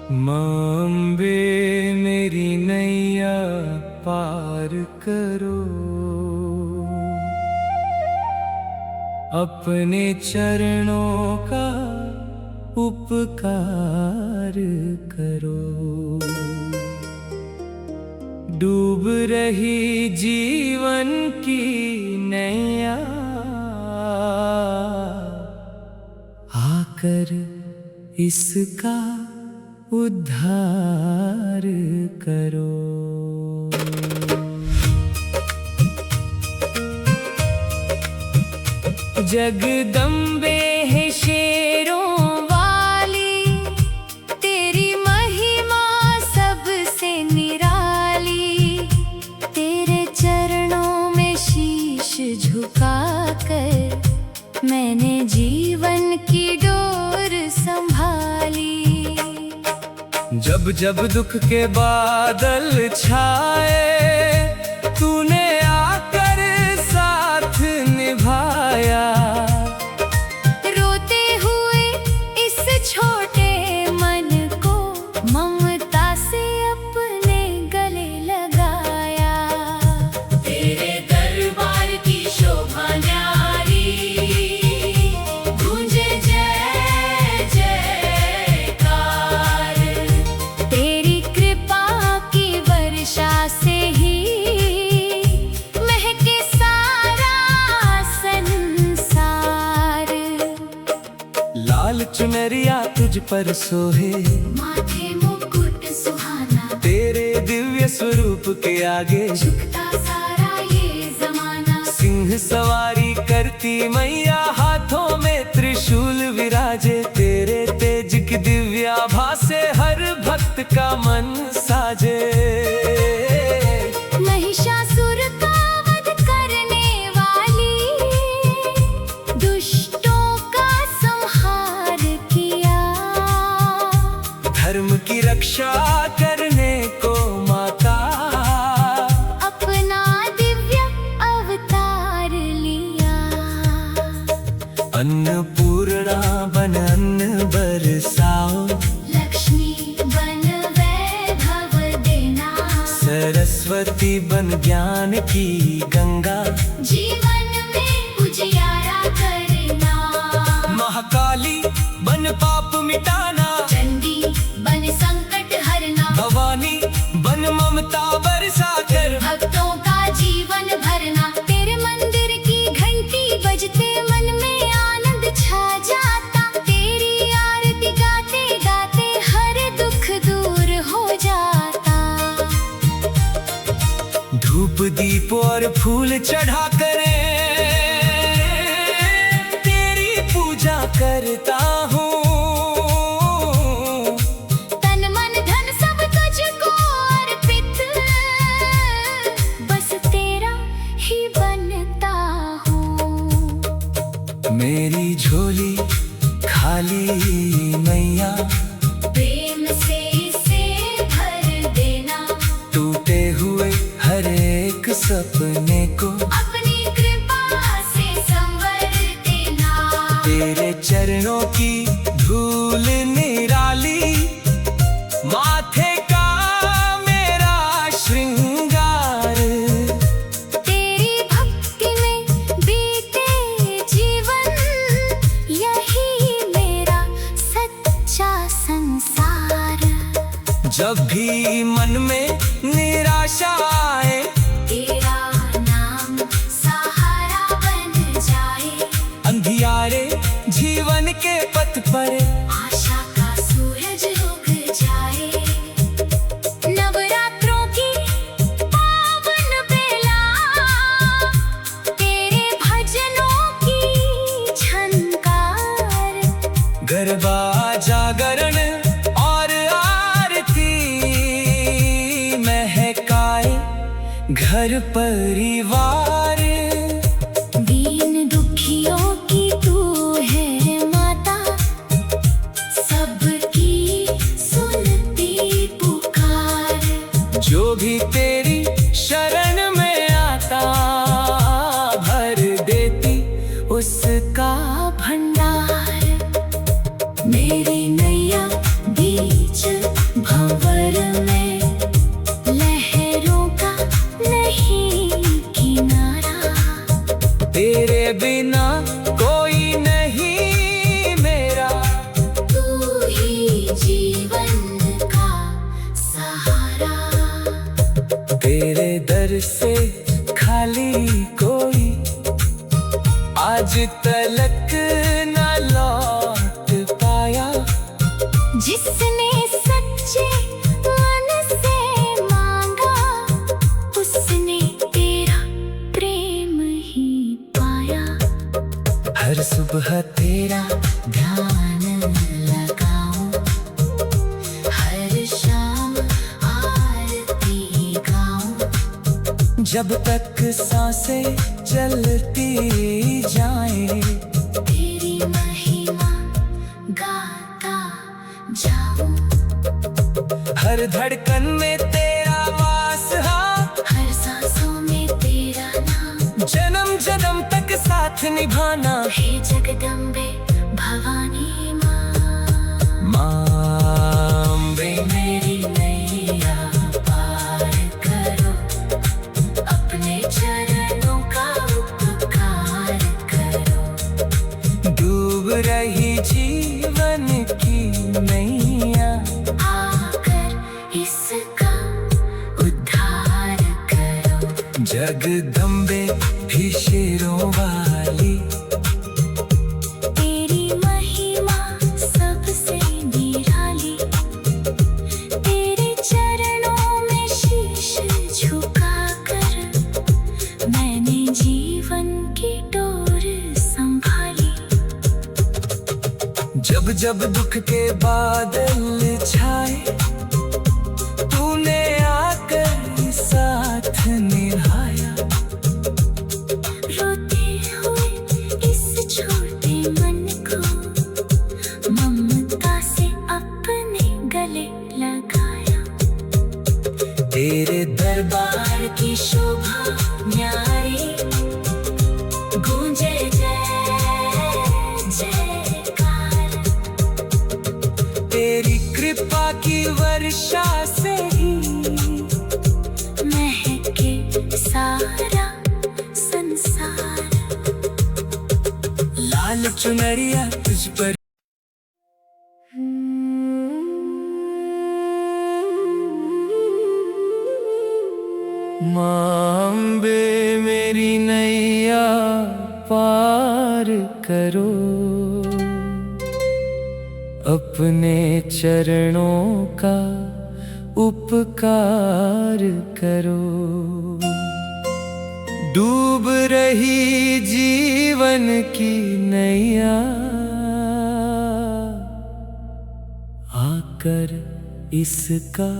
अम्बे मेरी नैया पार करो, अपने चरणों का उपकार करो। डूब रही जीवन की नैया, आकर इसका उद्धार करो। जगदम्बे है शेरों वाली, तेरी महिमा सबसे निराली। तेरे चरणों में शीश झुकाकर मैंने जीवन की डोर संभाली। जब जब दुख के बादल छाए, तूने आकर साथ निभाया। रोते हुए इस छोटे मन को ममता से अपने गले लगाया। तेरे दरबार की शोभा न्यारी, गूंजे जय जयकार। तेरी कृपा की वर्षा से ही महके सारा संसार। लाल चुनरिया तुझ पर सोहे, माथे मुकुट सुहाना। तेरे दिव्य स्वरूप के आगे झुकता सारा ये जमाना। सिंह सवारी करती मैया, हाथों में त्रिशूल विराजे। तेरे तेज की दिव्याभा से हर भक्त का मन साजे। महिषासुर का वध करने वाली, दुष्टों का संहार किया। धर्म की रक्षा करने को माता, अपना दिव्य अवतार लिया। अन्नपूर्णा बन अन्न बरसाओ, लक्ष्मी बन वैभव देना। सरस्वती बन ज्ञान की गंगा, जीवन में उजियारा करना। महाकाली बन पाप मिटाना। चंडी बन संकट हरना। भवानी बन ममता बरसा कर भक्तों का जीवन भरना। तेरे मंदिर की घंटी बजते मन में आनंद छा जाता। तेरी आरती गाते गाते हर दुख दूर हो जाता। धूप दीप और फूल चढ़ा करे तेरी पूजा करता हूँ। तन मन धन सब तुझको अर्पित, बस तेरा ही बनता हूँ। मेरी झोली खाली मैया, प्रेम से इसे भर देना। टूटे हुए हर एक सपने को अपनी कृपा से संवर देना। तेरे चरणों की धूल निराली, माथे का मेरा श्रृंगार। तेरी भक्ति में बीते जीवन, यही मेरा सच्चा संसार। जब भी मन में निराशा आए, तेरा नाम सहारा बन जाए। अंधियारे जीवन के पथ पर आशा का सूरज उग जाए। नवरात्रों की पावन बेला, तेरे भजनों की झनकार। गरबा जागरण और आरती महकाए घर परिवार। दीन दुखियों की तू है माता, सबकी सुनती पुकार। जो भी तेरी शरण में आता, भर देती उसका भंडार। मेरी नैया बीच लगाऊं, हर शाम आरती गाऊं। जब तक सांसें चलती जाए तेरी महिमा गाता जाऊं, हर धड़कन में तेरा वास, हाँ हर सांसों में तेरा नाम। जन्म जन्म तक साथ निभाना। हे जगदम्बे भवानी माँ, माँ अम्बे मेरी नैया पार करो, अपने चरणों का उपकार करो। डूब रही जीवन की नैया, आकर इसका उद्धार करो। जगदम्बे भी शेरों वाली, तेरी महिमा सबसे निराली, तेरे चरणों में शीश झुकाकर मैंने जीवन की डोर संभाली। जब जब दुख के बादल छाए तूने आकर साथ निभाया। रोते हुए इस छोटे मन को ममता से अपने गले लगाया। तेरे दरबार की शोभा न्यारी, गूंजे जय जयकार। तेरी कृपा की वर्षा से ही महके सारा संसार। लाल चुनरिया तुझ पर माँ अम्बे मेरी नैया पार करो, अपने चरणों का उपकार करो। डूब रही जीवन की नैया, आकर इसका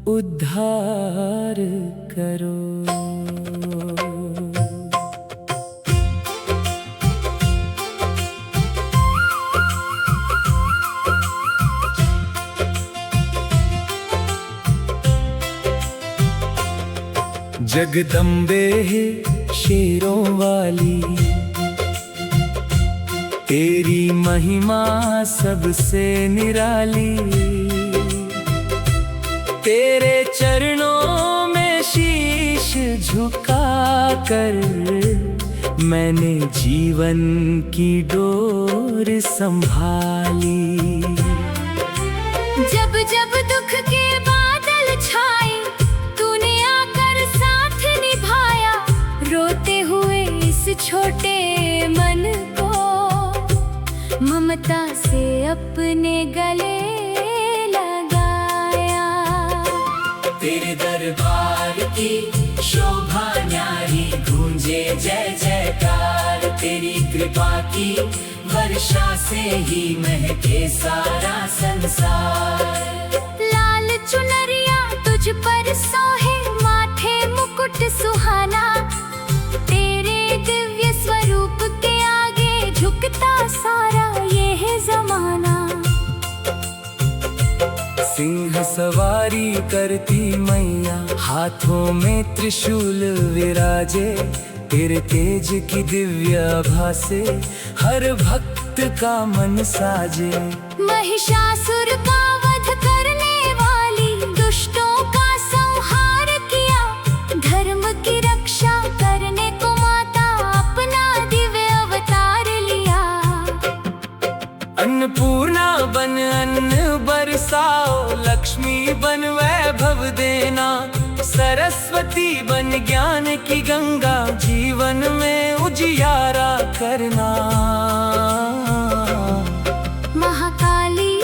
उद्धार करो। जगदम्बे है शेरों वाली, तेरी महिमा सबसे निराली। तेरे चरणों में शीश झुका कर मैंने जीवन की डोर संभाली। जब जब दुख के बादल छाए तूने आकर साथ निभाया। रोते हुए इस छोटे मन को ममता से अपने गले लगाया। तेरे दरबार की शोभा न्यारी, गूंजे जय जयकार। तेरी कृपा की वर्षा से ही महके सारा संसार। लाल चुनरिया तुझ पर सोहे, माथे मुकुट सुहाना। तेरे दिव्य स्वरूप के आगे झुकता सारा ये है जमाना। सिंह सवारी करती मैया, हाथों में त्रिशूल विराजे। तेरे तेज की दिव्य आभा से हर भक्त का मन साजे। महिषासुर का वध करने वाली, दुष्टों का संहार किया। धर्म की रक्षा करने को माता अपना दिव्य अवतार लिया। अन्नपूर्णा बन अन्न बरसाओ, लक्ष्मी बन वैभव देना। सरस्वती बन ज्ञान की गंगा, जीवन में उजियारा करना। महाकाली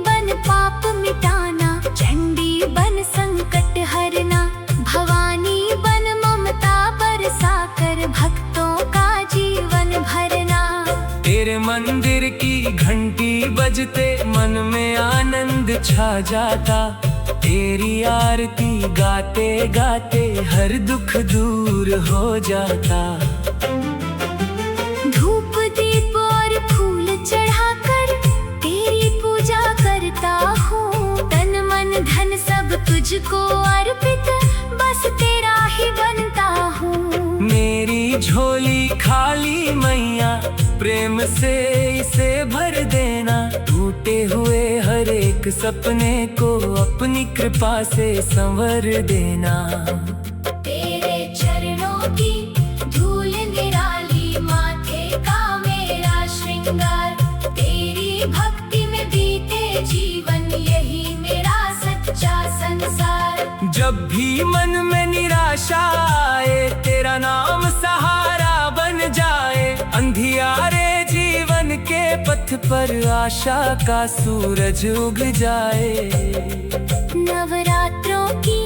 बन पाप मिटाना, चंडी बन संकट हरना। भवानी बन ममता बरसा कर भक्तों का जीवन भरना। तेरे मंदिर की घंटी बजते मन में आनंद छा जाता। तेरी आरती गाते गाते हर दुख दूर हो जाता। धूप दीप और फूल चढ़ाकर तेरी पूजा करता हूँ। तन मन धन सब तुझको अर्पित बस तेरा ही बनता हूँ। मेरी झोली खाली मैया, प्रेम से इसे भर देना। टूटे हुए हर एक सपने को अपनी कृपा से संवर देना। तेरे चरणों की धूल निराली, माथे का मेरा श्रृंगार। तेरी भक्ति में बीते जीवन, यही मेरा सच्चा संसार। जब भी मन में निराशा आए, तेरा नाम सहारा बन जाए। अंधियारे जीवन के पथ पर आशा का सूरज उग जाए। नवरात्रों की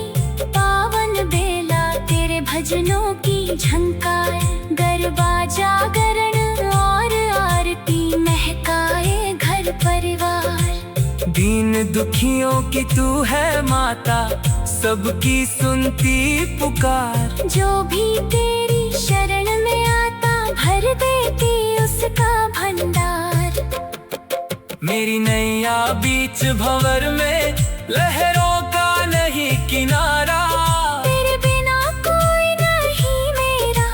पावन बेला, तेरे भजनों की झंकार। गरबा जागरण और आरती महकाए घर परिवार। दीन दुखियों की तू है माता, सबकी सुनती पुकार। जो भी तेरी शरण में आता, भर देती उसका भंडार। मेरी नैया बीच भंवर में, लहरों का नहीं किनारा। तेरे बिना कोई नहीं मेरा,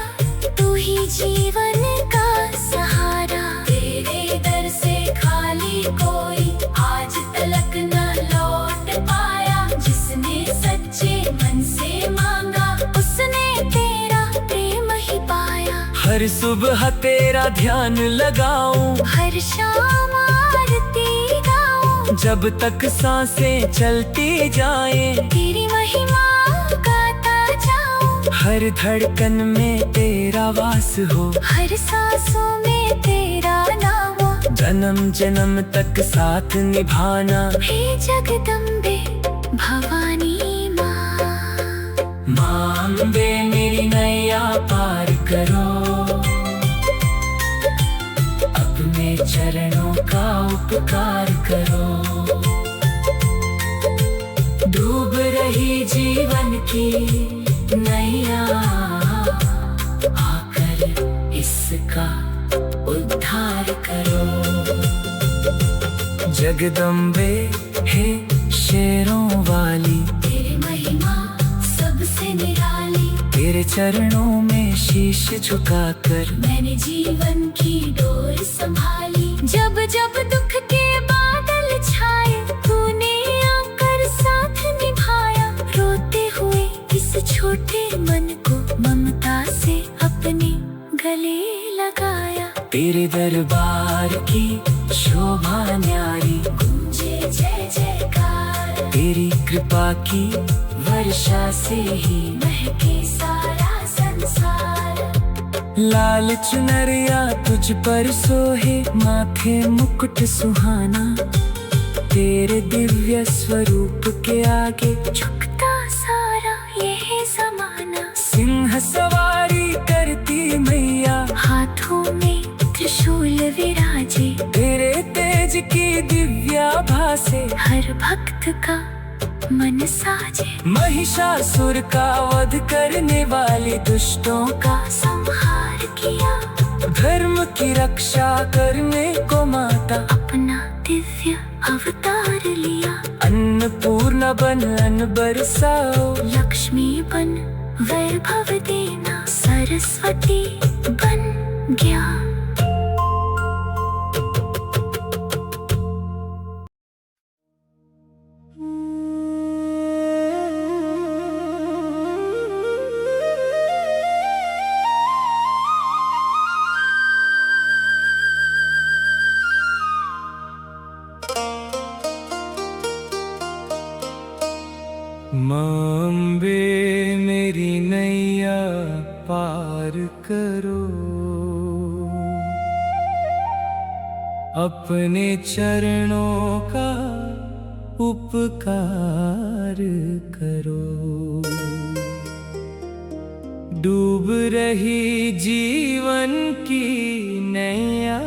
तू ही जीवन का सहारा। तेरे दर से खाली कोई आज तलक न लौट पाया। जिसने सच्चे मन से मांगा, उसने तेरा प्रेम ही पाया। हर सुबह तेरा ध्यान लगाऊं, हर शाम आरती गाऊं। जब तक सांसें चलती जाएं, तेरी महिमा गाता जाऊं। हर धड़कन में तेरा वास हो, हर सांसों में तेरा नाम हो। जन्म जन्म तक साथ निभाना। हे जगदम्बे भवानी माँ, माँ अम्बे मेरी नैया पार करो। अपने चरणों का उपकार करो। डूब रही जीवन की नैया, आकर इसका उद्धार करो। जगदम्बे हे शेरों वाली, तेरी महिमा सबसे निराली। तेरे चरणों में शीश झुकाकर मैंने जीवन की डोर संभाली। जब जब दुख के बादल छाए, तूने आकर साथ निभाया। रोते हुए इस छोटे मन को ममता से अपने गले लगाया। तेरे दरबार की शोभा न्यारी, गूंजे जय जयकार। तेरी कृपा की वर्षा से ही महके सारा संसार। लाल चुनरिया तुझ पर सोहे, माथे मुकुट सुहाना। तेरे दिव्य स्वरूप के आगे झुकता सारा यह जमाना। सिंह सवारी करती मैया, हाथों में त्रिशूल विराजे। तेरे तेज की दिव्याभा से हर भक्त का मन साजे। महिषासुर का वध करने वाली, दुष्टों का संहार किया। धर्म की रक्षा करने को माता, अपना दिव्य अवतार लिया। अन्नपूर्णा बन अन्न बरसाओ। लक्ष्मी बन वैभव देना, सरस्वती बन ज्ञान। माँ अम्बे मेरी नैया पार करो। अपने चरणों का उपकार करो। डूब रही जीवन की नैया,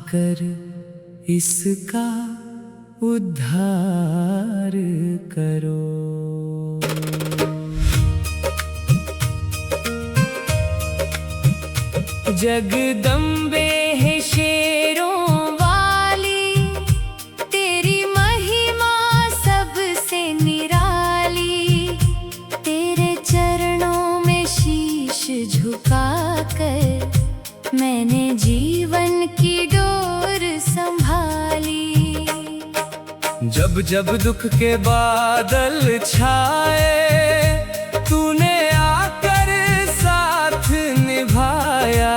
आकर इसका उद्धार करो। जगदम्बे है शेरों वाली, तेरी महिमा सबसे निराली। तेरे चरणों में शीश झुकाकर मैंने जीवन की डोर संभाली। जब जब दुख के बादल छाए, तूने आकर साथ निभाया।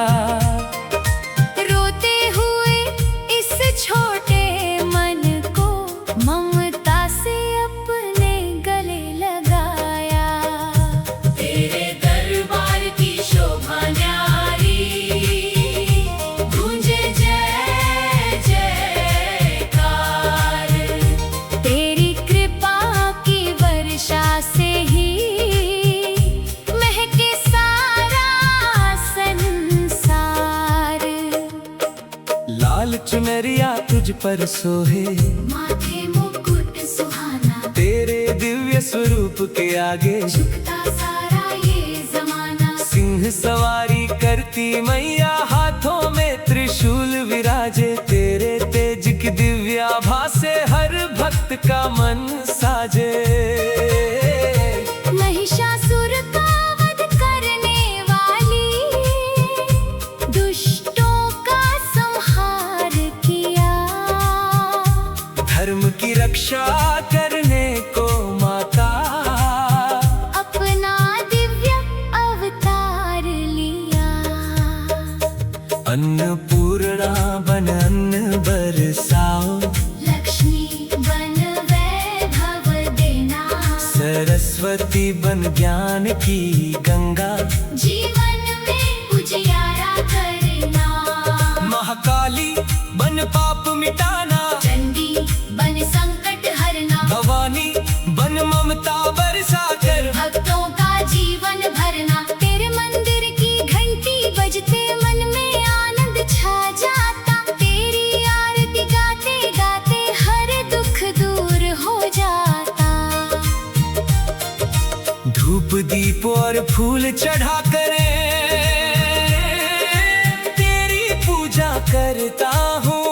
रोते हुए इस छोटे मन को ममता से अपने गले लगाया। तेरे दरबार की शोभा न्यारी, गूंजे जय जयकार। तेरी कृपा की वर्षा से ही महके सारा संसार। लाल चुनरिया तुझ पर सोहे, माथे मुकुट सुहाना। तेरे दिव्य स्वरूप के आगे झुकता सारा ये जमाना। सिंह सवारी करती मैया, हाथों में त्रिशूल विराजे। तेरे तेज की दिव्याभा से हर भक्त का मन साजे। महिषासुर का वध करने वाली, दुष्टों का संहार किया। धर्म की रक्षा करने को माता, अपना दिव्य अवतार लिया। अन्नपूर्णा बन अन्न बरसाओ, लक्ष्मी बन वैभव देना। सरस्वती बन ज्ञान की गंगा, जीवन में उजियारा करना। महाकाली बन पाप मिटाना। चंडी बन संकट हरना। भवानी बन ममता बरसाकर भक्तों का जीवन भरना। तेरे मंदिर की घंटी बजते मन में आनंद छा जाता। तेरी आरती गाते गाते हर दुख दूर हो जाता। धूप दीप और फूल चढ़ा कर तेरी पूजा करता हूँ।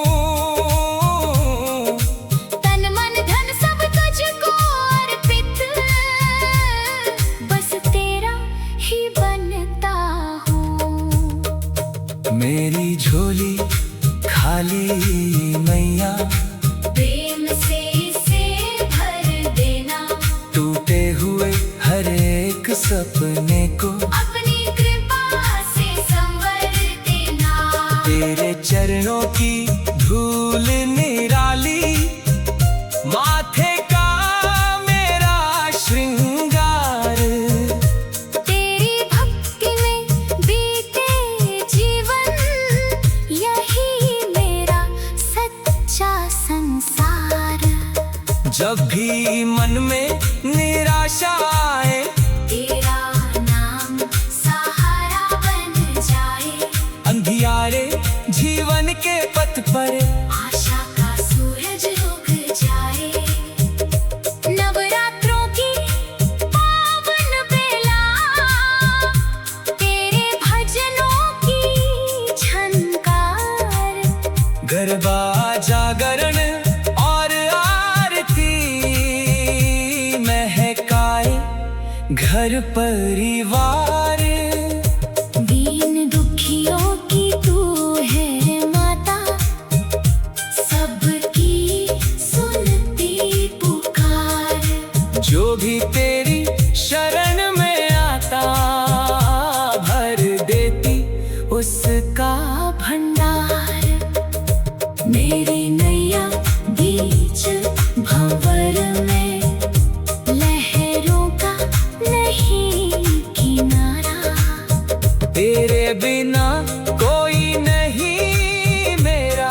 तन मन धन सब तुझको अर्पित, बस तेरा ही बनता हूँ। मेरी झोली खाली मैया, प्रेम से इसे भर देना। टूटे हुए हर एक सपने को अपनी कृपा से संवर देना। तेरे चरणों की धूल निराली, माथे का मेरा श्रृंगार। तेरी भक्ति में बीते जीवन, यही मेरा सच्चा संसार। जब भी मन में निराशा आए, तेरा नाम सहारा बन जाए। अंधियारे जीवन के पथ पर आशा का सूरज उग जाए। नवरात्रों की पावन बेला, तेरे भजनों की झनकार। गरबा जागरण और आरती महकाए घर परिवार। दीन दुखियों की तू है माता, सबकी सुनती पुकार। जो भी तेरी शरण में आता, भर देती उसका भंडार। मेरी नैया बीच भंवर में, लहरों का नहीं किनारा। तेरे बिना कोई नहीं मेरा,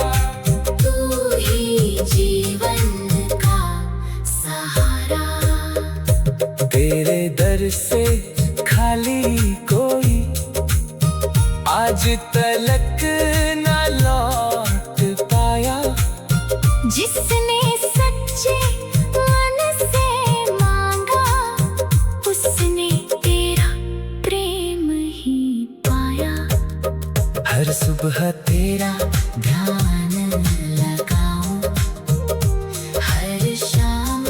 तू ही जीवन का सहारा। तेरे दर से खाली कोई आज तलक न लौट तेरा ध्यान लगाऊं, हर शाम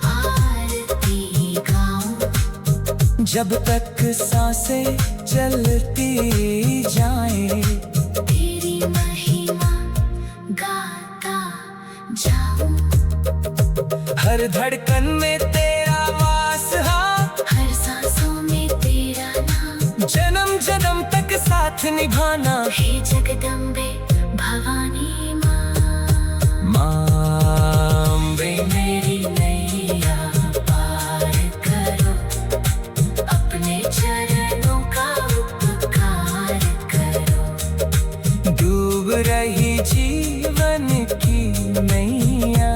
आरती गाऊं। जब तक सांसें चलती जाएं, तेरी महिमा गाता जाऊं। हर धड़कन में तेरा वास, हर सांसों में तेरा नाम, जन्म जन्म तक साथ निभाना। हे जगदम्बे भवानी माँ, माँ मेरी नैया पार करो, अपने चरणों का उपकार करो। डूब रही जीवन की नैया,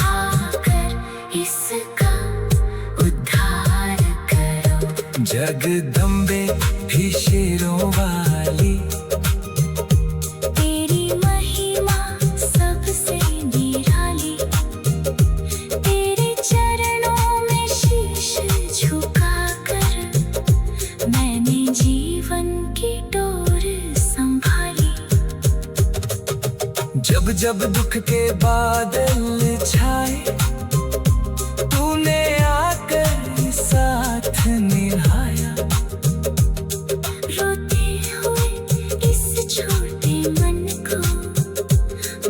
आकर इसका उद्धार करो। जगदम्बे भी शेरों वाली, तेरी महिमा सबसे निराली। तेरे चरणों में शीश झुकाकर मैंने जीवन की डोर संभाली। जब जब दुख के बादल छाए, तूने आकर साथ निभाया। रोते हुए इस छोटे मन को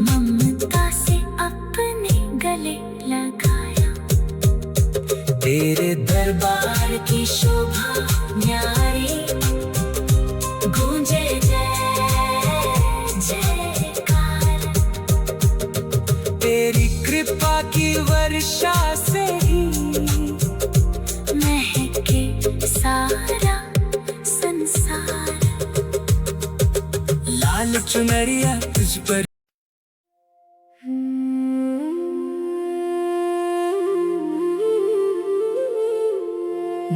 ममता से अपने गले लगाया। तेरे दरबार की शोभा न्यारी, गूंजे जय जयकार। तेरी कृपा की वर्षा से ही महके सारा संसार। लाल चुनरिया तुझ पर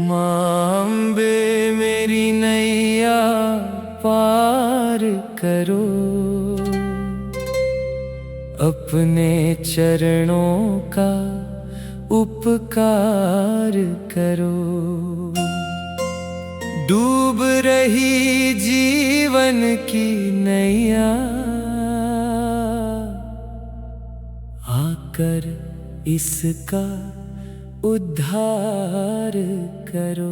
माँ अम्बे मेरी नैया पार करो, अपने चरणों का उपकार करो। डूब रही जीवन की नैया, आकर इसका उद्धार करो।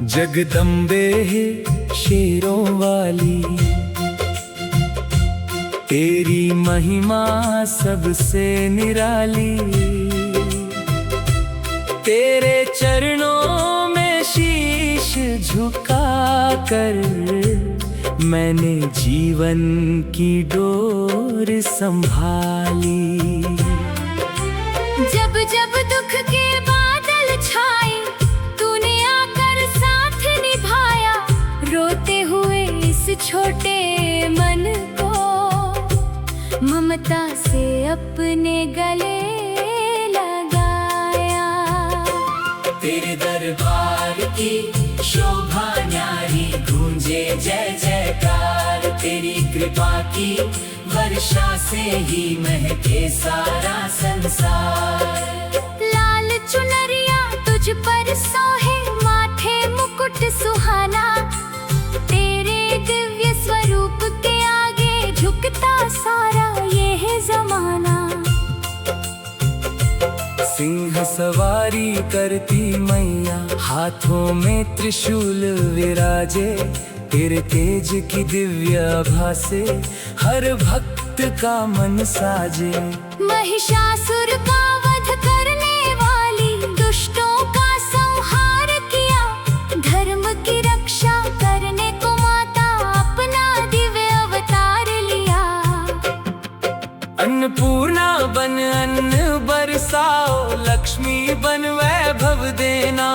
जगदम्बे है शेरों वाली, तेरी महिमा सबसे निराली। तेरे चरणों में शीश झुकाकर मैंने जीवन की डोर संभाली। जब जब दुख के बादल छाए, तूने आकर साथ निभाया। रोते हुए इस छोटे मन को ममता से अपने गले लगाया। तेरे दरबार की शोभा न्यारी, गूंजे जय जयकार। तेरी कृपा की वर्षा से ही महके सारा संसार। लाल चुनरिया तुझ पर सोहे, माथे मुकुट सुहाना। तेरे दिव्य स्वरूप के आगे झुकता सारा ये है जमाना। सिंह सवारी करती मैया, हाथों में त्रिशूल विराजे। तेरे तेज की दिव्य आभा से हर भक्त का मन साजे। महिषासुर का वध करने वाली, दुष्टों का संहार किया। धर्म की रक्षा करने को माता अपना दिव्य अवतार लिया। अन्नपूर्णा बन अन्न बरसाओ, लक्ष्मी बन वैभव देना।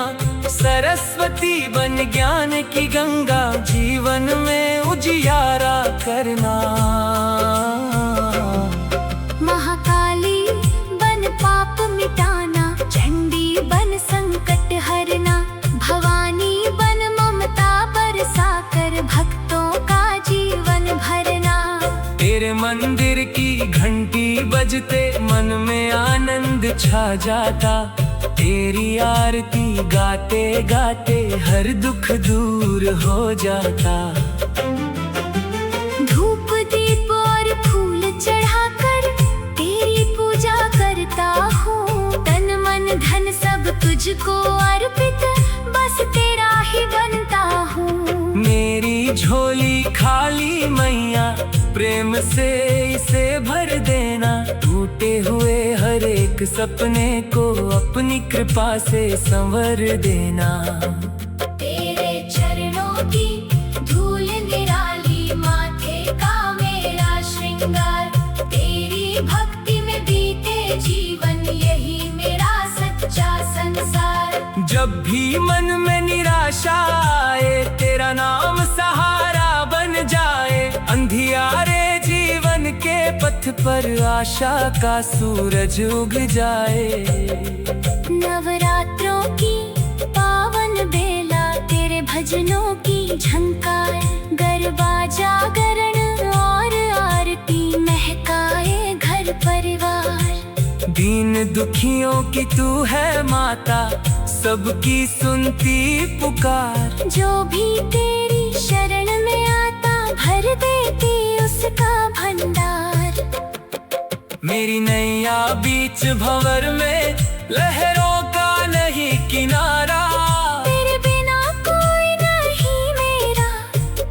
सरस्वती बन ज्ञान की गंगा, जीवन में उजियारा करना। महाकाली बन पाप मिटाना, चंडी बन संकट हरना। भवानी बन ममता बरसाकर भक्तों का जीवन भरना। तेरे मंदिर की घंटी बजते मन में आनंद छा जाता। तेरी आरती गाते गाते हर दुख दूर हो जाता। धूप दीप और फूल चढ़ाकर तेरी पूजा करता हूँ। तन मन धन सब तुझको अर्पित बस तेरा ही बनता हूँ। मेरी झोली खाली मैया प्रेम से इसे भर देना। टूटे हुए हर एक सपने को अपनी कृपा से संवर देना। तेरे चरणों की धूल निराली माथे का मेरा श्रृंगार। तेरी भक्ति में बीते जीवन यही मेरा सच्चा संसार। जब भी मन में निराशा आए तेरा नाम सहारा बन जाए। अंधियारे जीवन के पथ पर आशा का सूरज उग जाए। नवरात्रों की पावन बेला तेरे भजनों की झंकार। गरबा जागरण और आरती महकाए घर परिवार। दीन दुखियों की तू है माता सबकी सुनती पुकार। जो भी तेरी शरण में आता भर देती उसका भंडार। मेरी नैया बीच भंवर में लहरों का नहीं किनारा। तेरे बिना कोई नहीं मेरा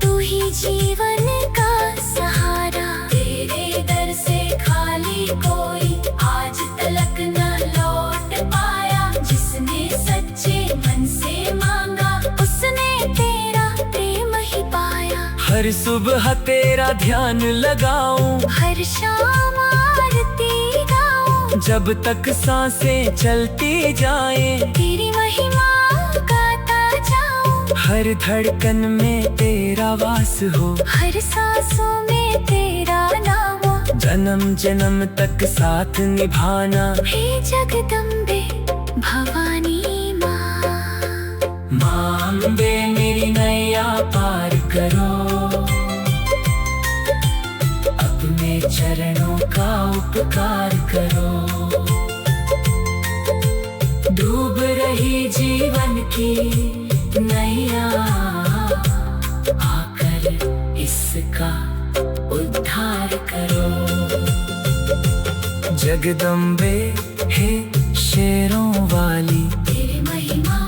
तू ही जीवन का सहारा। तेरे दर से खाली कोई आज तलक न लौट पाया। जिसने सच्चे मन से मांगा उसने तेरा प्रेम ही पाया। हर सुबह तेरा ध्यान लगाऊं हर शाम आरती गाऊं। जब तक सांसें चलती जाएं तेरी महिमा गाता जाऊं। हर धड़कन में तेरा वास हो। हर सांसों में तेरा नाम हो। जन्म जन्म तक साथ निभाना। हे जगदम्बे भवानी माँ। माँ अम्बे मेरी नैया पार करो। अपने चरणों का उपकार करो। डूब रही जीवन की नैया आकर इसका उद्धार करो। जगदम्बे हे शेरों वाली तेरी महिमा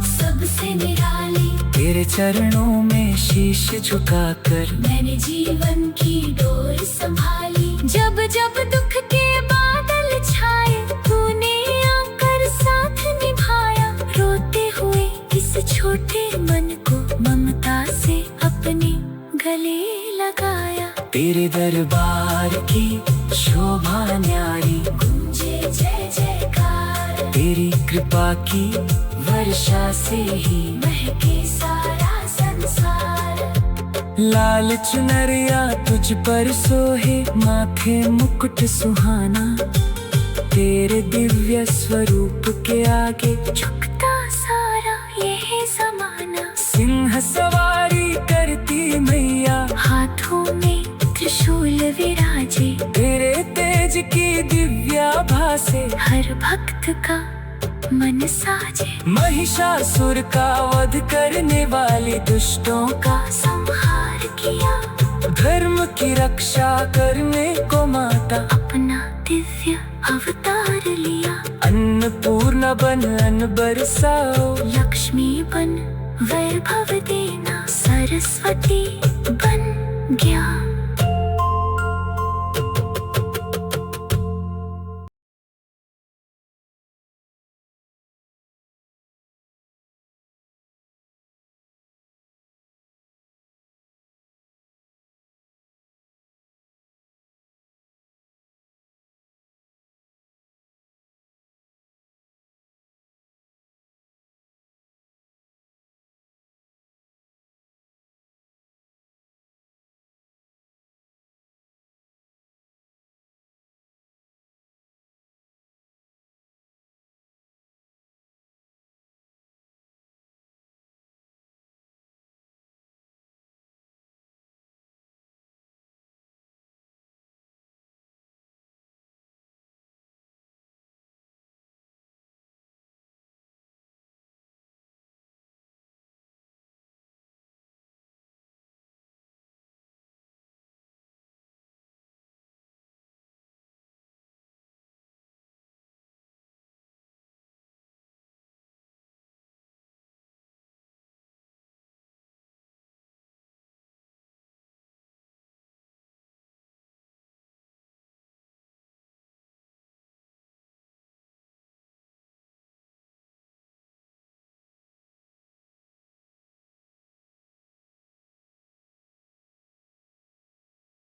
सबसे निराली। तेरे चरणों में शीश झुकाकर मैंने जीवन की डोर संभाली। जब जब दुख के बादल छाए तूने आकर साथ निभाया। रोते हुए इस छोटे मन को ममता से अपने गले लगाया। तेरे दरबार की शोभा न्यारी गूंजे जय जयकार। तेरी कृपा की वर्षा से ही महके सारा संसार। लाल चुनरिया तुझ पर सोहे माथे मुकुट सुहाना। तेरे दिव्य स्वरूप के आगे झुकता सारा यह जमाना। सिंह सवारी करती मैया हाथों में त्रिशूल विराजे। तेरे तेज की दिव्याभा से हर भक्त का मन साजे। महिषासुर का वध करने वाली दुष्टों का संहार किया। धर्म की रक्षा करने को माता अपना दिव्य अवतार लिया। अन्नपूर्णा बन अन्न बरसाओ। लक्ष्मी बन वैभव देना। सरस्वती